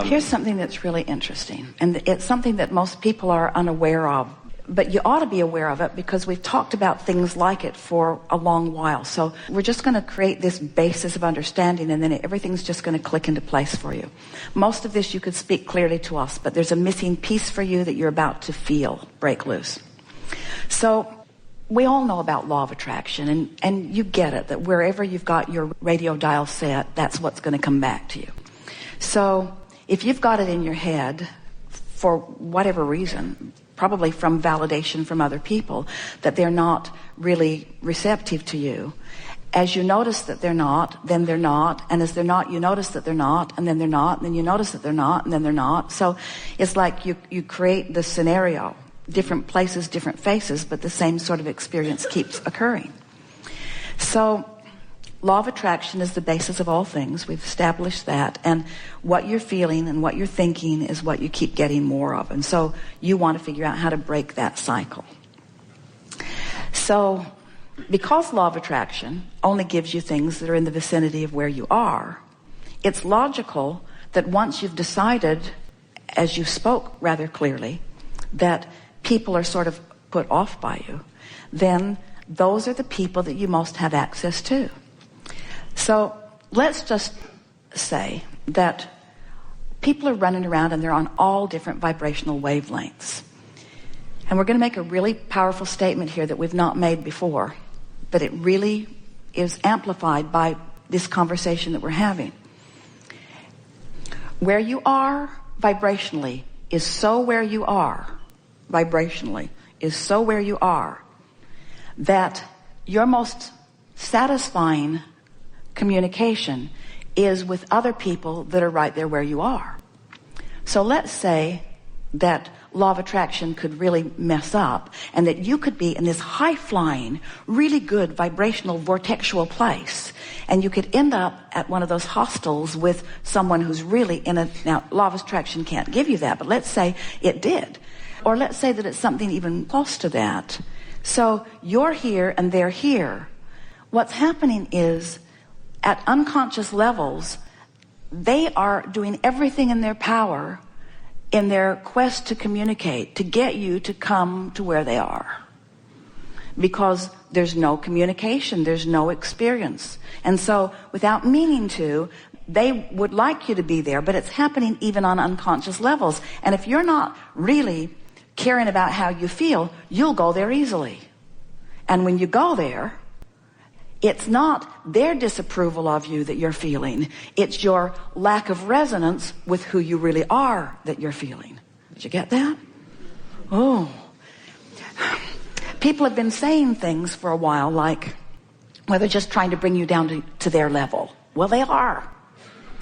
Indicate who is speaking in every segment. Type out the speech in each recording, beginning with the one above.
Speaker 1: Here's something that's really interesting, and it's something that most people are unaware of, but you ought to be aware of it because we've talked about things like it for a long while. So we're just going to create this basis of understanding, and then everything's just going to click into place for you. Most of this you could speak clearly to us, but there's a missing piece for you that you're about to feel break loose. So we all know about law of attraction, and you get it, that wherever you've got your radio dial set, that's what's going to come back to you. So if you've got it in your head, for whatever reason, probably from validation from other people, that they're not really receptive to you, as you notice that they're not, then they're not, and as they're not, you notice that they're not, and then they're not, and then you notice that they're not, and then they're not. So it's like you create the scenario, different places, different faces, but the same sort of experience keeps occurring. So law of attraction is the basis of all things. We've established that. And what you're feeling and what you're thinking is what you keep getting more of. And so you want to figure out how to break that cycle. So because law of attraction only gives you things that are in the vicinity of where you are, it's logical that once you've decided, as you spoke rather clearly, that people are sort of put off by you, then those are the people that you most have access to. So let's just say that people are running around and they're on all different vibrational wavelengths. And we're going to make a really powerful statement here that we've not made before, but it really is amplified by this conversation that we're having. Where you are vibrationally is so where you are, vibrationally, is so where you are, that your most satisfying communication is with other people that are right there where you are. So let's say that law of attraction could really mess up, and that you could be in this high-flying, really good vibrational vortexual place, and you could end up at one of those hostels with someone who's really in a... Now, law of attraction can't give you that, but let's say it did. Or let's say that it's something even close to that. So you're here and they're here. What's happening is, at unconscious levels, they are doing everything in their power in their quest to communicate, to get you to come to where they are. Because there's no communication, there's no experience. And so, without meaning to, they would like you to be there, but it's happening even on unconscious levels. And if you're not really caring about how you feel, you'll go there easily. And when you go there, it's not their disapproval of you that you're feeling. It's your lack of resonance with who you really are that you're feeling. Did you get that? Oh. People have been saying things for a while like, well, they're just trying to bring you down to their level. Well, they are.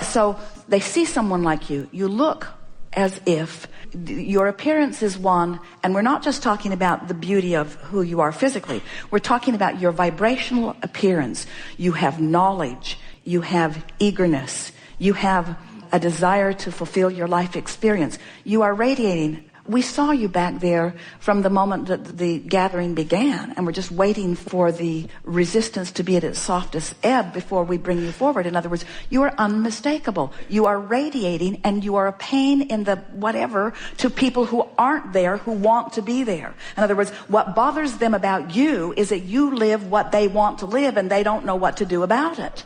Speaker 1: So they see someone like you. You look as if your appearance is one, and we're not just talking about the beauty of who you are physically. We're talking about your vibrational appearance. You have knowledge. You have eagerness. You have a desire to fulfill your life experience. You are radiating. We saw you back there from the moment that the gathering began, and we're just waiting for the resistance to be at its softest ebb before we bring you forward. In other words, you are unmistakable. You are radiating, and you are a pain in the whatever to people who aren't there, who want to be there. In other words, what bothers them about you is that you live what they want to live, and they don't know what to do about it.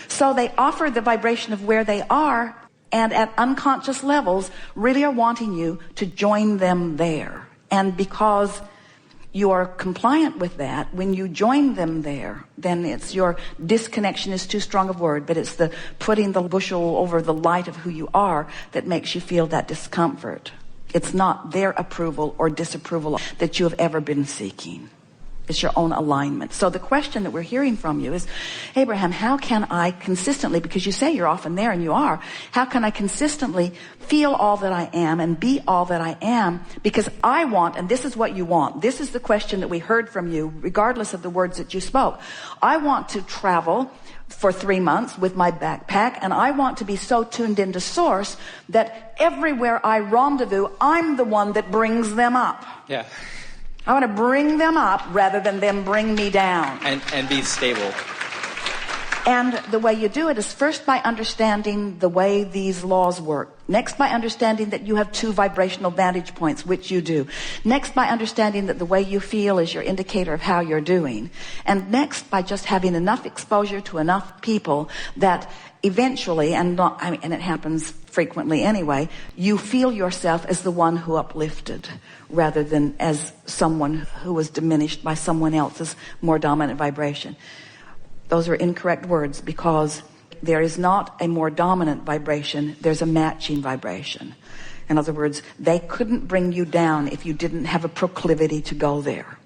Speaker 1: So they offer the vibration of where they are, and at unconscious levels really are wanting you to join them there. And because you are compliant with that, when you join them there, then it's your disconnection is too strong a word, but it's the putting the bushel over the light of who you are that makes you feel that discomfort. It's not their approval or disapproval that you have ever been seeking. It's your own alignment. So the question that we're hearing from you is, Abraham, how can I consistently, because you say you're often there and you are, how can I consistently feel all that I am and be all that I am? Because I want, and this is what you want, this is the question that we heard from you, regardless of the words that you spoke. I want to travel for 3 months with my backpack, and I want to be so tuned into source that everywhere I rendezvous, I'm the one that brings them up.
Speaker 2: Yeah.
Speaker 1: I want to bring them up rather than them bring me down.
Speaker 2: And be stable.
Speaker 1: And the way you do it is first by understanding the way these laws work. Next, by understanding that you have 2 vibrational vantage points, which you do. Next, by understanding that the way you feel is your indicator of how you're doing. And next, by just having enough exposure to enough people that eventually, and it happens frequently anyway, you feel yourself as the one who uplifted rather than as someone who was diminished by someone else's more dominant vibration. Those are incorrect words, because there is not a more dominant vibration, there's a matching vibration. In other words, they couldn't bring you down if you didn't have a proclivity to go there.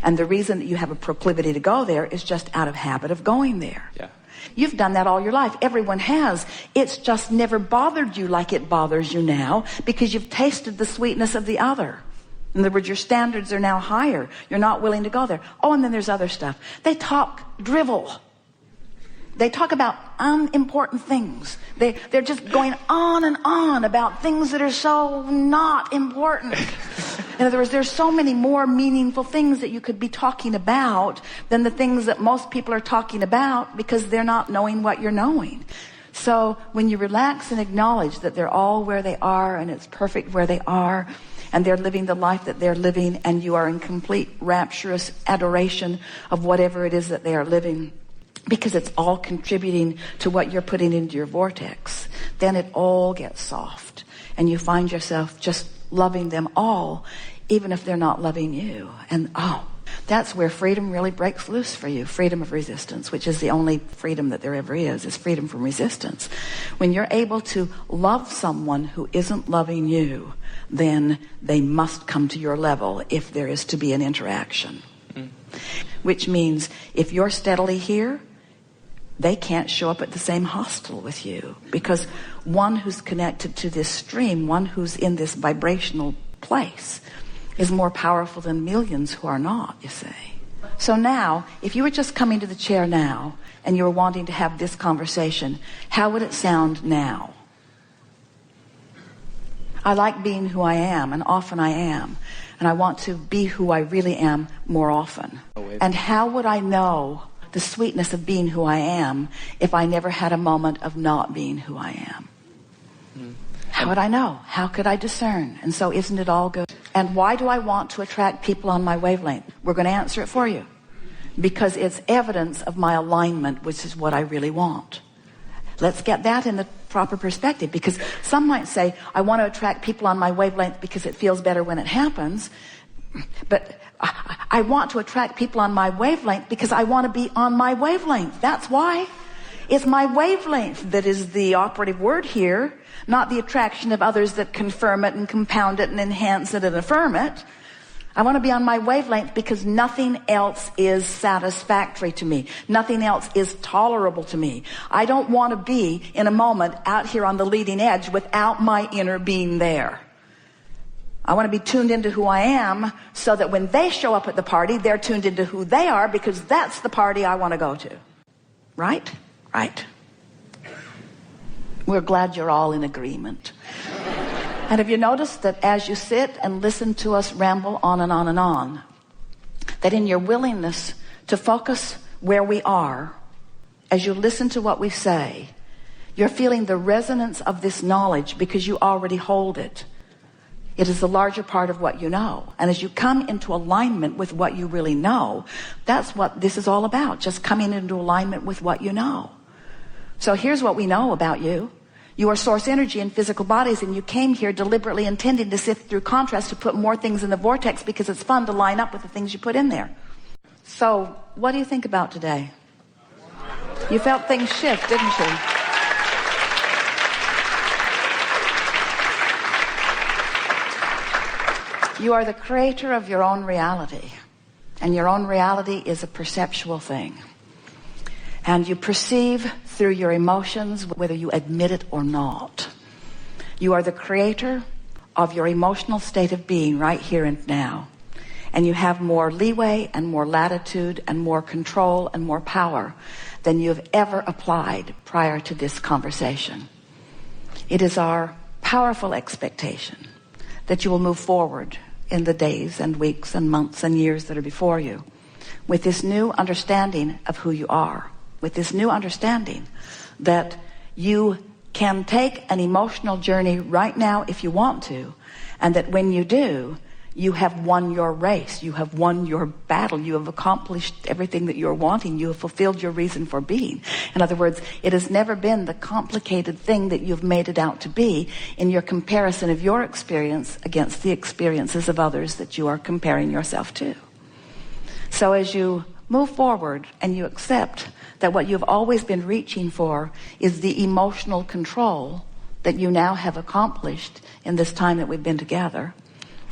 Speaker 1: And the reason that you have a proclivity to go there is just out of habit of going there.
Speaker 2: Yeah.
Speaker 1: You've done that all your life. Everyone has. It's just never bothered you like it bothers you now, because you've tasted the sweetness of the other. In other words, your standards are now higher. You're not willing to go there. Oh, and then there's other stuff. They talk drivel. They talk about unimportant things. They're just going on and on about things that are so not important. In other words, there's so many more meaningful things that you could be talking about than the things that most people are talking about, because they're not knowing what you're knowing. So when you relax and acknowledge that they're all where they are and it's perfect where they are, and they're living the life that they're living, and you are in complete rapturous adoration of whatever it is that they are living, because it's all contributing to what you're putting into your vortex, then it all gets soft, and you find yourself just loving them all, even if they're not loving you. And that's where freedom really breaks loose for you. Freedom of resistance, which is the only freedom that there ever is freedom from resistance. When you're able to love someone who isn't loving you, then they must come to your level if there is to be an interaction. Which means if you're steadily here, they can't show up at the same hostel with you, because one who's connected to this stream, one who's in this vibrational place, is more powerful than millions who are not, you see. So now, if you were just coming to the chair now and you were wanting to have this conversation, how would it sound now? I like being who I am, and often I am. And I want to be who I really am more often. And how would I know the sweetness of being who I am if I never had a moment of not being who I am? How would I know? How could I discern? And so isn't it all good? And why do I want to attract people on my wavelength? We're going to answer it for you. Because it's evidence of my alignment, which is what I really want. Let's get that in the proper perspective, because some might say, I want to attract people on my wavelength because it feels better when it happens. But I want to attract people on my wavelength because I want to be on my wavelength. That's why. It's my wavelength that is the operative word here, not the attraction of others that confirm it and compound it and enhance it and affirm it. I want to be on my wavelength because nothing else is satisfactory to me. Nothing else is tolerable to me. I don't want to be in a moment out here on the leading edge without my inner being there. I want to be tuned into who I am so that when they show up at the party, they're tuned into who they are, because that's the party I want to go to. Right? Right. We're glad you're all in agreement. And have you noticed that as you sit and listen to us ramble on and on and on, that in your willingness to focus where we are, as you listen to what we say, you're feeling the resonance of this knowledge because you already hold it. It is the larger part of what you know. And as you come into alignment with what you really know, that's what this is all about, just coming into alignment with what you know. So here's what we know about you. You are source energy in physical bodies, and you came here deliberately intending to sift through contrast, to put more things in the vortex because it's fun to line up with the things you put in there. So what do you think about today? You felt things shift, didn't you? You are the creator of your own reality, and your own reality is a perceptual thing. And you perceive through your emotions, whether you admit it or not. You are the creator of your emotional state of being right here and now. And you have more leeway and more latitude and more control and more power than you've ever applied prior to this conversation. It is our powerful expectation that you will move forward in the days and weeks and months and years that are before you with this new understanding of who you are. with this new understanding that you can take an emotional journey right now if you want to, and that when you do, you have won your race, you have won your battle, you have accomplished everything that you're wanting, you have fulfilled your reason for being. In other words, it has never been the complicated thing that you've made it out to be in your comparison of your experience against the experiences of others that you are comparing yourself to. So as you move forward and you accept that what you've always been reaching for is the emotional control that you now have accomplished in this time that we've been together,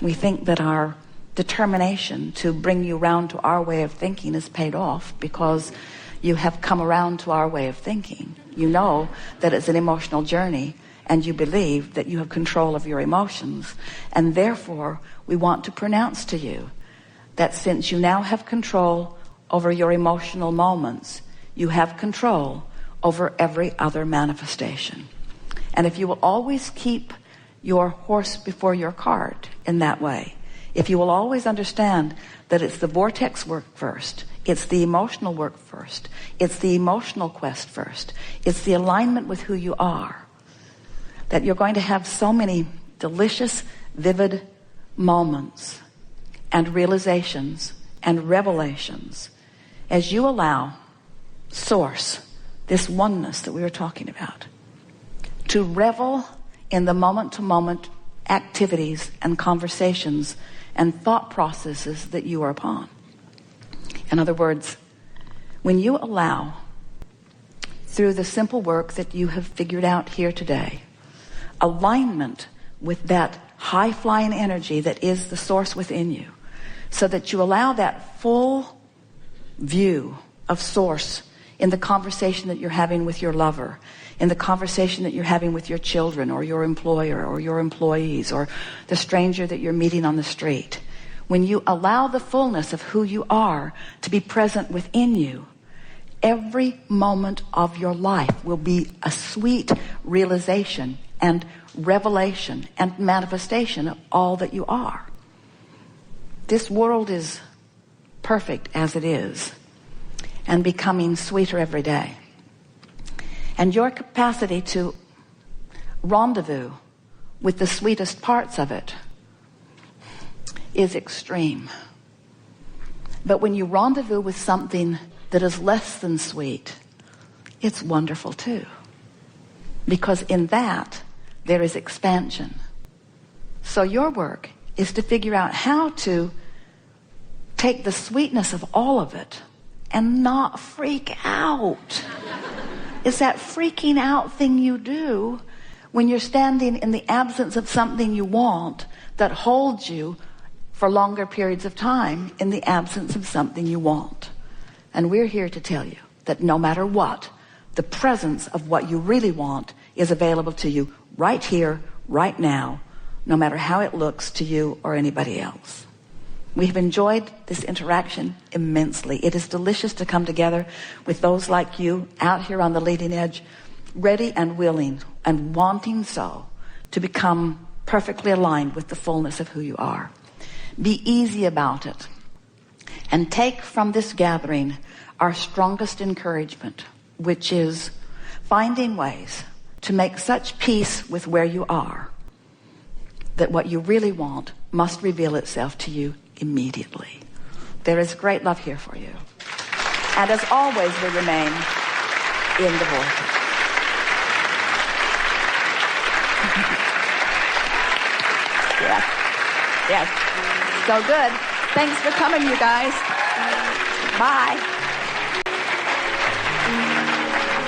Speaker 1: we think that our determination to bring you round to our way of thinking is paid off, because you have come around to our way of thinking. You know that it's an emotional journey, and you believe that you have control of your emotions. And therefore, we want to pronounce to you that since you now have control over your emotional moments, you have control over every other manifestation. And if you will always keep your horse before your cart in that way, if you will always understand that it's the vortex work first, it's the emotional work first, it's the emotional quest first, it's the alignment with who you are, that you're going to have so many delicious, vivid moments and realizations and revelations as you allow Source, this oneness that we were talking about, to revel in the moment-to-moment activities and conversations and thought processes that you are upon. In other words, when you allow, through the simple work that you have figured out here today, alignment with that high-flying energy that is the source within you, so that you allow that full view of source in the conversation that you're having with your lover, in the conversation that you're having with your children or your employer or your employees or the stranger that you're meeting on the street. When you allow the fullness of who you are to be present within you, every moment of your life will be a sweet realization and revelation and manifestation of all that you are. This world is perfect as it is, and becoming sweeter every day. And your capacity to rendezvous with the sweetest parts of it is extreme. But when you rendezvous with something that is less than sweet, it's wonderful too. Because in that, there is expansion. So your work is to figure out how to take the sweetness of all of it and not freak out. It's that freaking out thing you do when you're standing in the absence of something you want that holds you for longer periods of time in the absence of something you want. And we're here to tell you that no matter what, the presence of what you really want is available to you right here, right now, no matter how it looks to you or anybody else. We have enjoyed this interaction immensely. It is delicious to come together with those like you out here on the leading edge, ready and willing and wanting so to become perfectly aligned with the fullness of who you are. Be easy about it and take from this gathering our strongest encouragement, which is finding ways to make such peace with where you are that what you really want must reveal itself to you immediately. There is great love here for you. And as always, we remain in the vortex. Yes. Yes. So good. Thanks for coming, you guys. Bye.